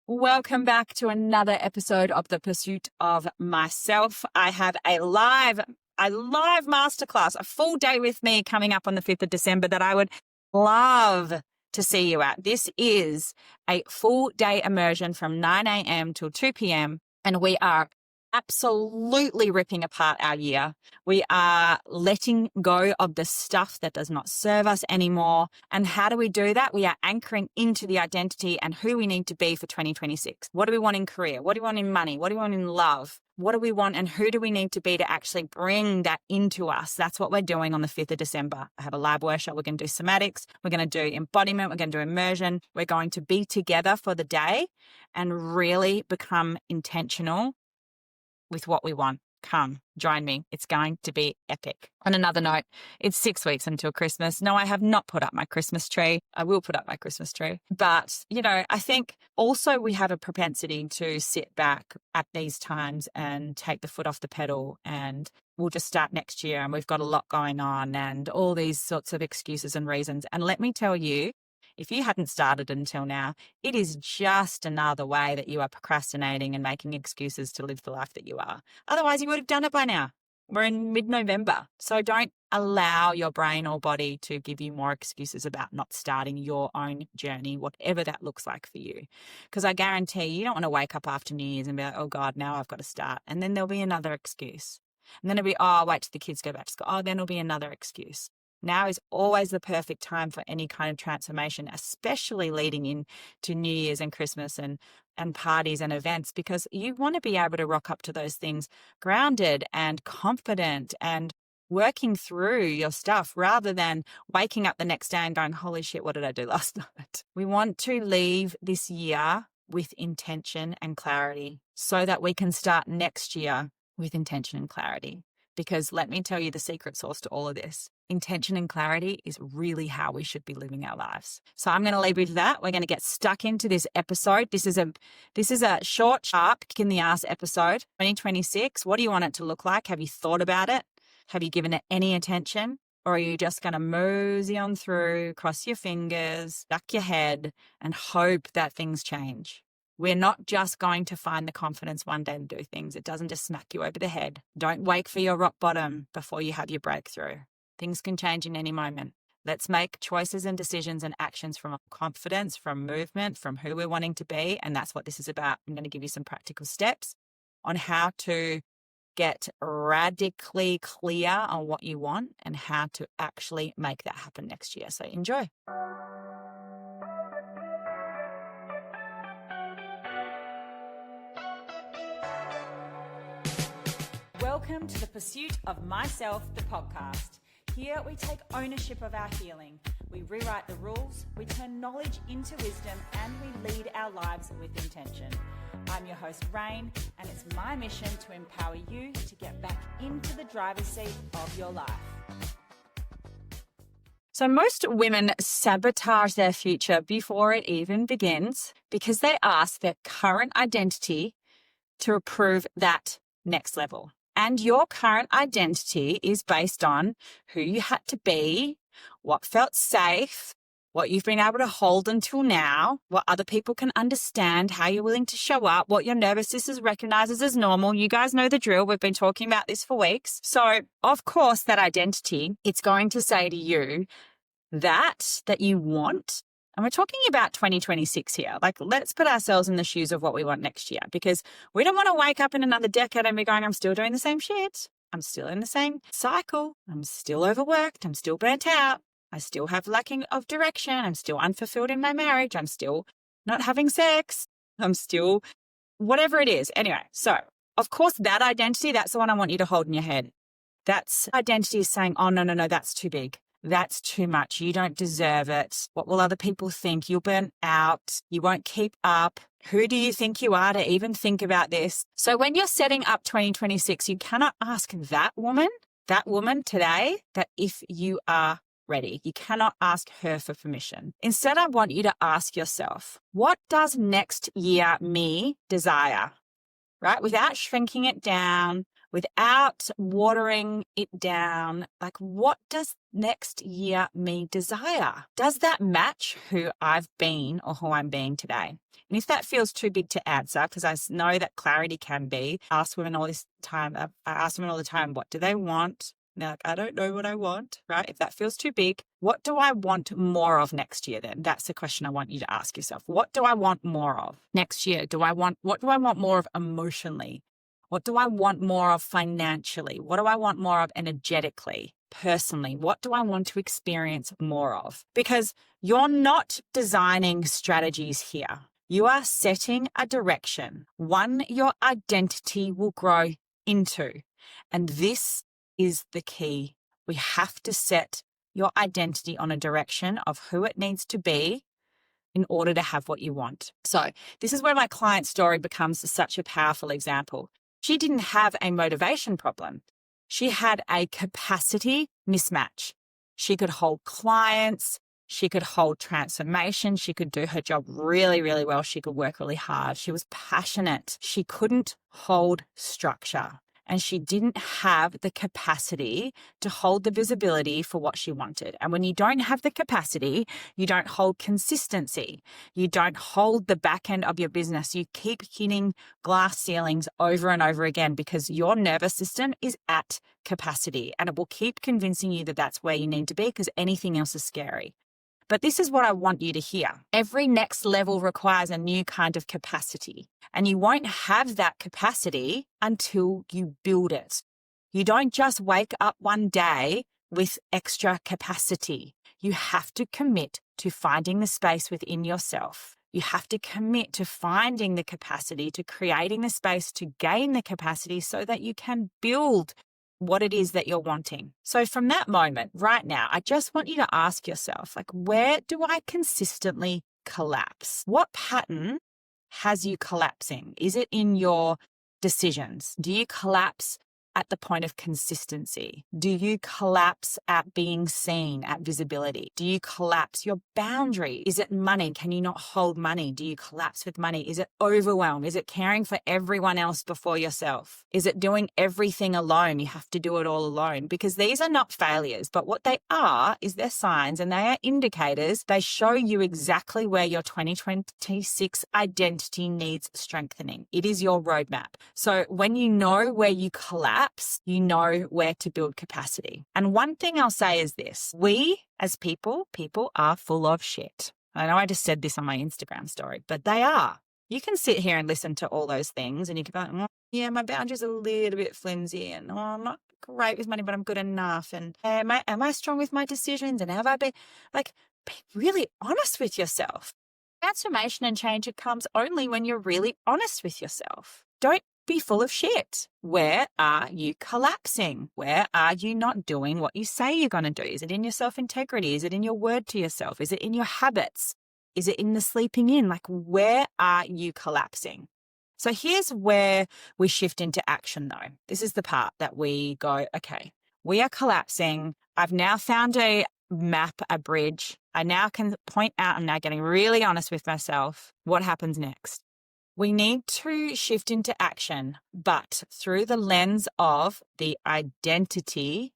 Welcome back to another episode of The Pursuit of Myself. I have a live masterclass, a full day with me coming up on the 5th of December that I would love to see you at. This is a full day immersion from 9 a.m. till 2 p.m. and we are absolutely ripping apart our year. We are letting go of the stuff that does not serve us anymore. And how do we do that? We are anchoring into the identity and who we need to be for 2026. What do we want in career? What do we want in money? What do we want in love? What do we want and who do we need to be to actually bring that into us? That's what we're doing on the 5th of December. I have a lab workshop. We're going to do somatics. We're going to do embodiment. We're going to do immersion. We're going to be together for the day and really become intentional with what we want. Come, join me. It's going to be epic. On another note, it's 6 weeks until Christmas. No, I have not put up my Christmas tree. I will put up my Christmas tree. But, I think also we have a propensity to sit back at these times and take the foot off the pedal and we'll just start next year and we've got a lot going on and all these sorts of excuses and reasons. And let me tell you, if you hadn't started until now, it is just another way that you are procrastinating and making excuses to live the life that you are. Otherwise, you would have done it by now. We're in mid-November. So don't allow your brain or body to give you more excuses about not starting your own journey, whatever that looks like for you. Because I guarantee you don't want to wake up after New Year's and be like, oh God, now I've got to start. And then there'll be another excuse. And then it'll be, oh, wait till the kids go back to school. Oh, then it'll be another excuse. Now is always the perfect time for any kind of transformation, especially leading into New Year's and Christmas and parties and events, because you want to be able to rock up to those things grounded and confident and working through your stuff rather than waking up the next day and going, holy shit, what did I do last night? We want to leave this year with intention and clarity so that we can start next year with intention and clarity. Because let me tell you the secret sauce to all of this. Intention and clarity is really how we should be living our lives. So I'm going to leave you with that. We're going to get stuck into this episode. This is a short, sharp, kick in the ass episode. 2026, what do you want it to look like? Have you thought about it? Have you given it any attention? Or are you just going to mosey on through, cross your fingers, duck your head, and hope that things change? We're not just going to find the confidence one day to do things. It doesn't just smack you over the head. Don't wait for your rock bottom before you have your breakthrough. Things can change in any moment. Let's make choices and decisions and actions from confidence, from movement, from who we're wanting to be. And that's what this is about. I'm going to give you some practical steps on how to get radically clear on what you want and how to actually make that happen next year. So enjoy. Welcome to the Pursuit of Myself, the podcast. Here we take ownership of our healing. We rewrite the rules, we turn knowledge into wisdom, and we lead our lives with intention. I'm your host, Rain, and it's my mission to empower you to get back into the driver's seat of your life. So most women sabotage their future before it even begins because they ask their current identity to approve that next level. And your current identity is based on who you had to be, what felt safe, what you've been able to hold until now, what other people can understand, how you're willing to show up, what your nervous system recognizes as normal. You guys know the drill. We've been talking about this for weeks. So, of course, that identity, it's going to say to you that you want. And we're talking about 2026 here. Like, let's put ourselves in the shoes of what we want next year, because we don't want to wake up in another decade and be going, I'm still doing the same shit. I'm still in the same cycle. I'm still overworked. I'm still burnt out. I still have lacking of direction. I'm still unfulfilled in my marriage. I'm still not having sex. I'm still whatever it is. Anyway, so of course that identity, that's the one I want you to hold in your head. That's identity is saying, oh, no, that's too big. That's too much. You don't deserve it. What will other people think? You'll burn out. You won't keep up. Who do you think you are to even think about this? So when you're setting up 2026, you cannot ask that woman today that if you are ready. You cannot ask her for permission. Instead, I want you to ask yourself, what does next year me desire? Right? Without shrinking it down, without watering it down. Like, what does next year me desire? Does that match who I've been or who I'm being today? And if that feels too big to answer, because I know that clarity can be, I ask women all the time, what do they want? And they're like, I don't know what I want, right? If that feels too big, what do I want more of next year then? That's the question I want you to ask yourself. What do I want more of next year? What do I want more of emotionally? What do I want more of financially? What do I want more of energetically, personally? What do I want to experience more of? Because you're not designing strategies here. You are setting a direction, one your identity will grow into. And this is the key. We have to set your identity on a direction of who it needs to be in order to have what you want. So this is where my client story becomes such a powerful example. She didn't have a motivation problem. She had a capacity mismatch. She could hold clients. She could hold transformation. She could do her job really, really well. She could work really hard. She was passionate. She couldn't hold structure. And she didn't have the capacity to hold the visibility for what she wanted. And when you don't have the capacity, you don't hold consistency. You don't hold the back end of your business. You keep hitting glass ceilings over and over again because your nervous system is at capacity, and it will keep convincing you that that's where you need to be because anything else is scary. But this is what I want you to hear. Every next level requires a new kind of capacity, and you won't have that capacity until you build it. You don't just wake up one day with extra capacity. You have to commit to finding the space within yourself. You have to commit to finding the capacity, to creating the space to gain the capacity so that you can build what it is that you're wanting. So from that moment right now, I just want you to ask yourself, like, where do I consistently collapse? What pattern has you collapsing? Is it in your decisions? Do you collapse at the point of consistency? Do you collapse at being seen, at visibility? Do you collapse your boundary? Is it money? Can you not hold money? Do you collapse with money? Is it overwhelm? Is it caring for everyone else before yourself? Is it doing everything alone? You have to do it all alone, because these are not failures, but what they are is they're signs and they are indicators. They show you exactly where your 2026 identity needs strengthening. It is your roadmap. So when you know where you collapse, you know where to build capacity. And one thing I'll say is this: we as people are full of shit. I know I just said this on my Instagram story, but they are. You can sit here and listen to all those things and you can be like, yeah, my boundaries are a little bit flimsy, and I'm not great with money, but I'm good enough. And am I strong with my decisions? And have I been, like, be really honest with yourself. Transformation and change, it comes only when you're really honest with yourself. Don't be full of shit. Where are you collapsing? Where are you not doing what you say you're going to do? Is it in your self-integrity? Is it in your word to yourself? Is it in your habits? Is it in the sleeping in? Like, where are you collapsing? So here's where we shift into action though. This is the part that we go, okay, we are collapsing. I've now found a map, a bridge. I now can point out, I'm now getting really honest with myself. What happens next? We need to shift into action, but through the lens of the identity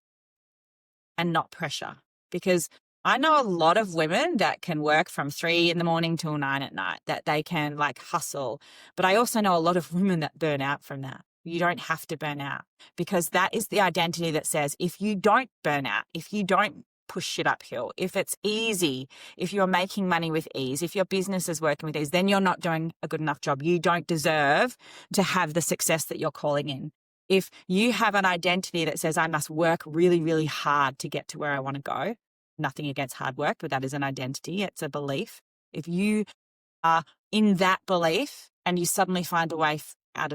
and not pressure. Because I know a lot of women that can work from 3 a.m. till 9 p.m, that they can like hustle. But I also know a lot of women that burn out from that. You don't have to burn out, because that is the identity that says if you don't burn out, if you don't push shit uphill, if it's easy, if you're making money with ease, if your business is working with ease, then you're not doing a good enough job. You don't deserve to have the success that you're calling in. If you have an identity that says I must work really, really hard to get to where I want to go, nothing against hard work, but that is an identity. It's a belief. If you are in that belief and you suddenly find a way out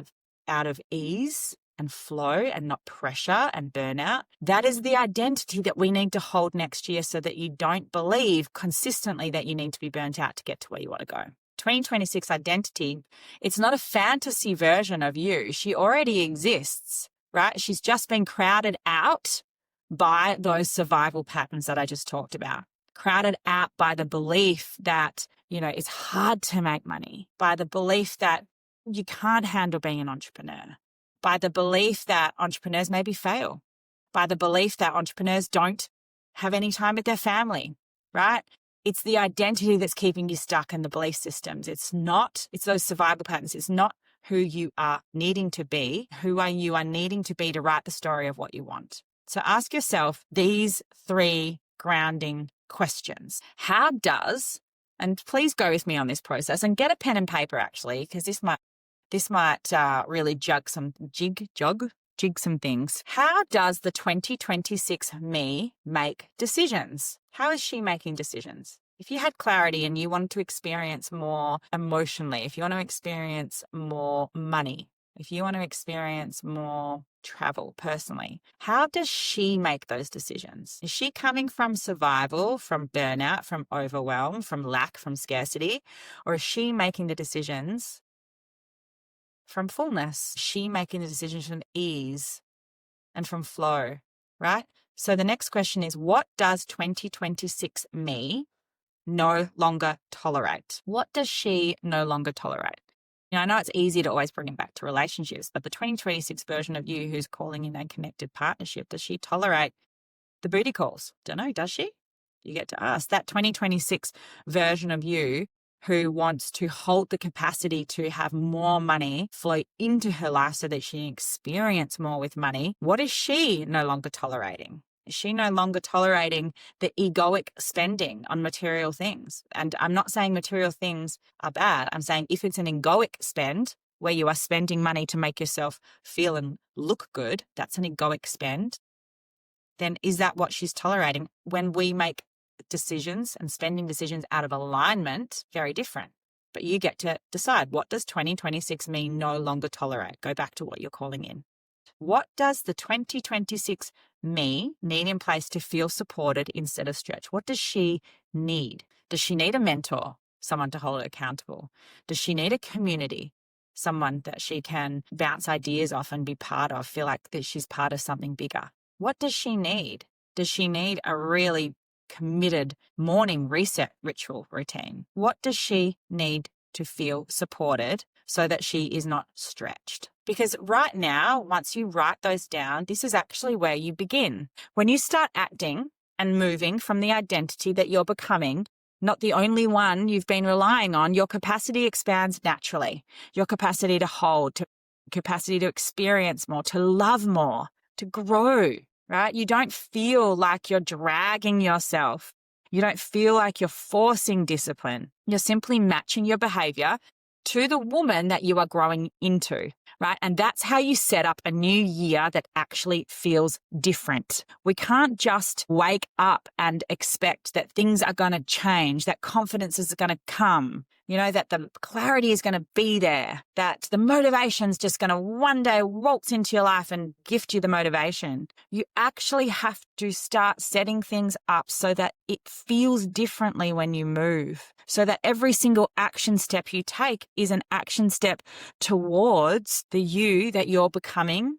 of ease and flow and not pressure and burnout, that is the identity that we need to hold next year, so that you don't believe consistently that you need to be burnt out to get to where you want to go. 2026 identity, it's not a fantasy version of you. She already exists, right? She's just been crowded out by those survival patterns that I just talked about. Crowded out by the belief that, it's hard to make money, by the belief that you can't handle being an entrepreneur, by the belief that entrepreneurs maybe fail, by the belief that entrepreneurs don't have any time with their family, right? It's the identity that's keeping you stuck in the belief systems. It's those survival patterns. It's not who you are needing to be, you are needing to be to write the story of what you want. So ask yourself these 3 grounding questions. And please go with me on this process and get a pen and paper actually, because this might really jig some things. How does the 2026 me make decisions? How is she making decisions? If you had clarity and you wanted to experience more emotionally, if you want to experience more money, if you want to experience more travel personally, how does she make those decisions? Is she coming from survival, from burnout, from overwhelm, from lack, from scarcity? Or is she making the decisions from fullness? Is she making the decisions from ease and from flow, right? So the next question is, what does 2026 me no longer tolerate? What does she no longer tolerate? I know it's easy to always bring it back to relationships, but the 2026 version of you who's calling in a connected partnership, does she tolerate the booty calls? Don't know, does she? You get to ask. That 2026 version of you who wants to hold the capacity to have more money flow into her life so that she can experience more with money, what is she no longer tolerating? Is she no longer tolerating the egoic spending on material things? And I'm not saying material things are bad. I'm saying if it's an egoic spend where you are spending money to make yourself feel and look good, that's an egoic spend. Then is that what she's tolerating? When we make decisions and spending decisions out of alignment, very different. But you get to decide, what does 2026 mean no longer tolerate? Go back to what you're calling in. What does the 2026 me need in place to feel supported instead of stretched? What does she need? Does she need a mentor, someone to hold her accountable? Does she need a community, someone that she can bounce ideas off and be part of, feel like that she's part of something bigger? What does she need? Does she need a really committed morning reset ritual routine? What does she need to feel supported so that she is not stretched? Because right now, once you write those down, this is actually where you begin. When you start acting and moving from the identity that you're becoming, not the only one you've been relying on, your capacity expands naturally. Your capacity to hold, capacity to experience more, to love more, to grow, right? You don't feel like you're dragging yourself. You don't feel like you're forcing discipline. You're simply matching your behavior to the woman that you are growing into, right? And that's how you set up a new year that actually feels different. We can't just wake up and expect that things are going to change, that confidence is going to come, that the clarity is going to be there, that the motivation's just going to one day waltz into your life and gift you the motivation. You actually have to start setting things up so that it feels differently when you move, so that every single action step you take is an action step towards the you that you're becoming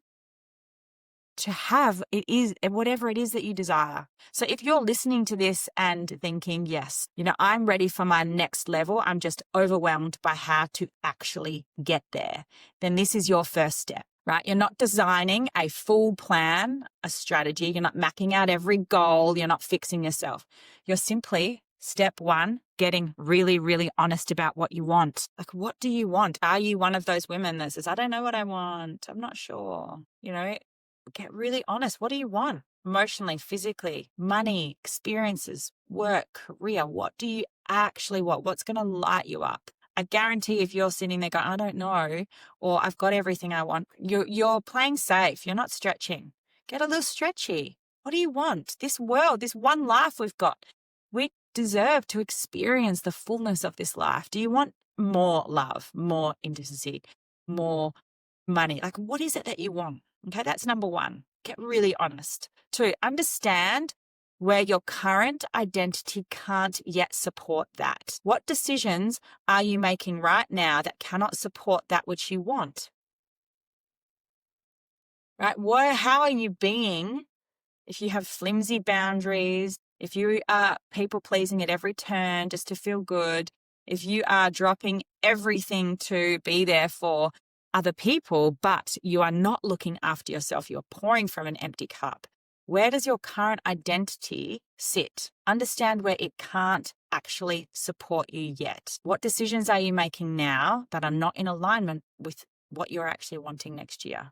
to have. It is whatever it is that you desire. So if you're listening to this and thinking, yes, I'm ready for my next level, I'm just overwhelmed by how to actually get there, then this is your first step, right? You're not designing a full plan, a strategy. You're not mapping out every goal. You're not fixing yourself. You're simply, step 1, getting really, really honest about what you want. Like, what do you want? Are you one of those women that says, I don't know what I want, I'm not sure, Get really honest. What do you want? Emotionally, physically, money, experiences, work, career. What do you actually want? What's going to light you up? I guarantee if you're sitting there going, I don't know, or I've got everything I want, you're playing safe. You're not stretching. Get a little stretchy. What do you want? This world, this one life we've got, we deserve to experience the fullness of this life. Do you want more love, more intimacy, more money? Like, what is it that you want? Okay, that's number 1. Get really honest. 2, understand where your current identity can't yet support that. What decisions are you making right now that cannot support that which you want? Right? How are you being if you have flimsy boundaries, if you are people pleasing at every turn just to feel good, if you are dropping everything to be there for other people, but you are not looking after yourself. You're pouring from an empty cup. Where does your current identity sit? Understand where it can't actually support you yet. What decisions are you making now that are not in alignment with what you're actually wanting next year?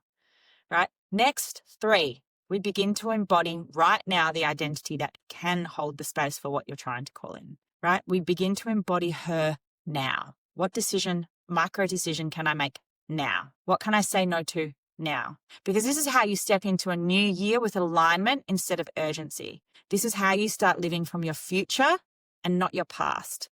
Right? Next, 3, we begin to embody right now the identity that can hold the space for what you're trying to call in, right? We begin to embody her now. What decision, micro decision can I make now? What can I say no to now? Because this is how you step into a new year with alignment instead of urgency. This is how you start living from your future and not your past.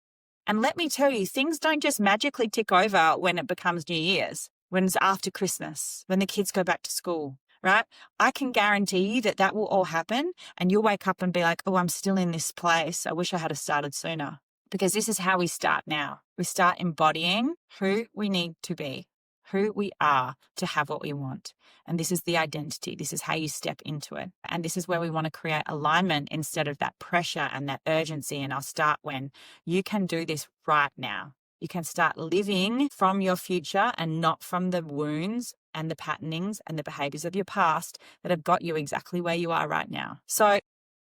And let me tell you, things don't just magically tick over when it becomes New Year's, when it's after Christmas, when the kids go back to school, right? I can guarantee you that that will all happen and you'll wake up and be like, oh, I'm still in this place. I wish I had started sooner. Because this is how we start now. We start embodying who we need to be, who we are to have what we want. And this is the identity. This is how you step into it. And this is where we want to create alignment instead of that pressure and that urgency. And I'll start when you can do this right now. You can start living from your future and not from the wounds and the patternings and the behaviors of your past that have got you exactly where you are right now. So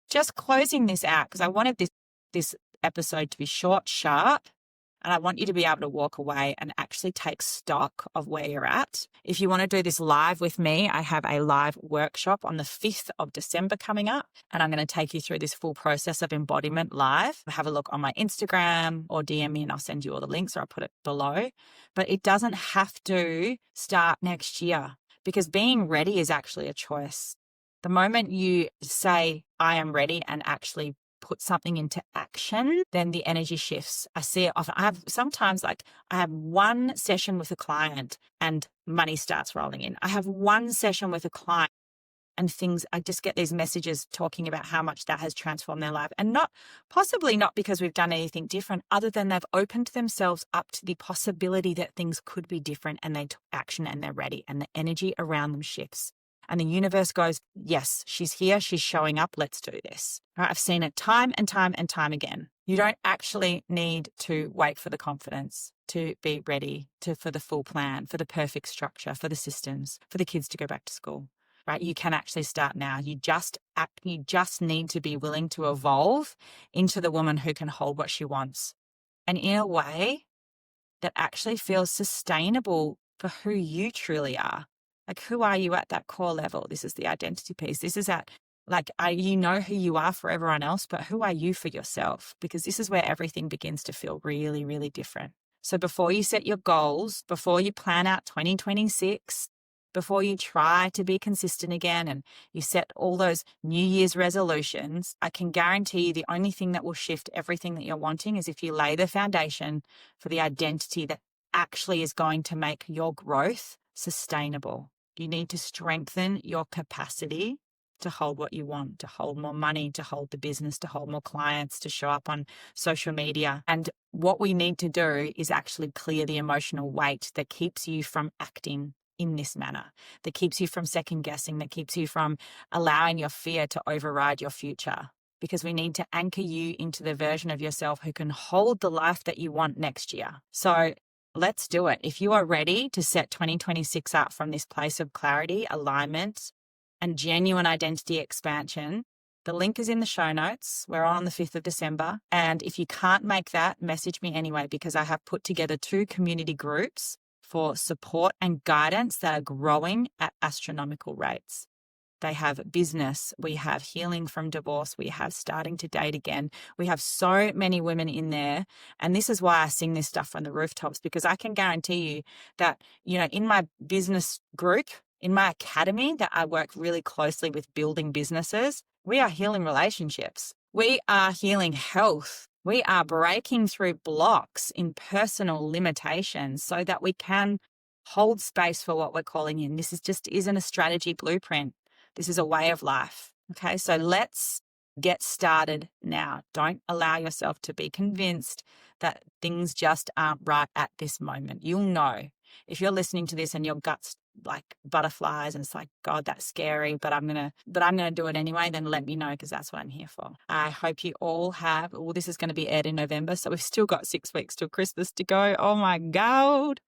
just closing this out, because I wanted this episode to be short, sharp, and I want you to be able to walk away and actually take stock of where you're at. If you want to do this live with me, I have a live workshop on the 5th of December coming up, and I'm going to take you through this full process of embodiment live. Have a look on my Instagram or DM me and I'll send you all the links, or I'll put it below. But it doesn't have to start next year, because being ready is actually a choice. The moment you say, I am ready, and actually put something into action, then the energy shifts. I see it often. I have one session with a client and money starts rolling in. I have one session with a client and I just get these messages talking about how much that has transformed their life. And possibly not because we've done anything different, other than they've opened themselves up to the possibility that things could be different, and they took action and they're ready, and the energy around them shifts. And the universe goes, yes, she's here. She's showing up. Let's do this. Right? I've seen it time and time and time again. You don't actually need to wait for the confidence to be ready for the full plan, for the perfect structure, for the systems, for the kids to go back to school. Right? You can actually start now. You just need to be willing to evolve into the woman who can hold what she wants, and in a way that actually feels sustainable for who you truly are. Like, who are you at that core level? This is the identity piece. This is you know who you are for everyone else, but who are you for yourself? Because this is where everything begins to feel really, really different. So before you set your goals, before you plan out 2026, before you try to be consistent again and you set all those New Year's resolutions, I can guarantee you the only thing that will shift everything that you're wanting is if you lay the foundation for the identity that actually is going to make your growth sustainable. You need to strengthen your capacity to hold what you want, to hold more money, to hold the business, to hold more clients, to show up on social media. And what we need to do is actually clear the emotional weight that keeps you from acting in this manner, that keeps you from second guessing, that keeps you from allowing your fear to override your future. Because we need to anchor you into the version of yourself who can hold the life that you want next year. So let's do it. If you are ready to set 2026 up from this place of clarity, alignment, and genuine identity expansion, the link is in the show notes. We're on the 5th of December. And if you can't make that, message me anyway, because I have put together 2 community groups for support and guidance that are growing at astronomical rates. They have business, we have healing from divorce, we have starting to date again. We have so many women in there. And this is why I sing this stuff from the rooftops, because I can guarantee you that, in my business group, in my academy that I work really closely with building businesses, we are healing relationships. We are healing health. We are breaking through blocks in personal limitations so that we can hold space for what we're calling in. This isn't a strategy blueprint. This is a way of life. Okay, so let's get started now. Don't allow yourself to be convinced that things just aren't right at this moment. You'll know. If you're listening to this and your gut's like butterflies and it's like, God, that's scary, but I'm gonna do it anyway, then let me know, because that's what I'm here for. I hope you all this is going to be aired in November, so we've still got 6 weeks till Christmas to go. Oh my God.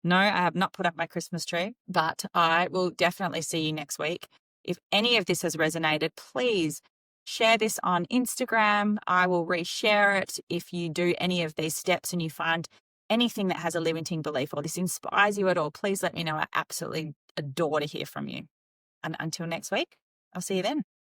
No, I have not put up my Christmas tree, but I will definitely see you next week. If any of this has resonated, please share this on Instagram. I will reshare it. If you do any of these steps and you find anything that has a limiting belief or this inspires you at all, please let me know. I absolutely adore to hear from you. And until next week, I'll see you then.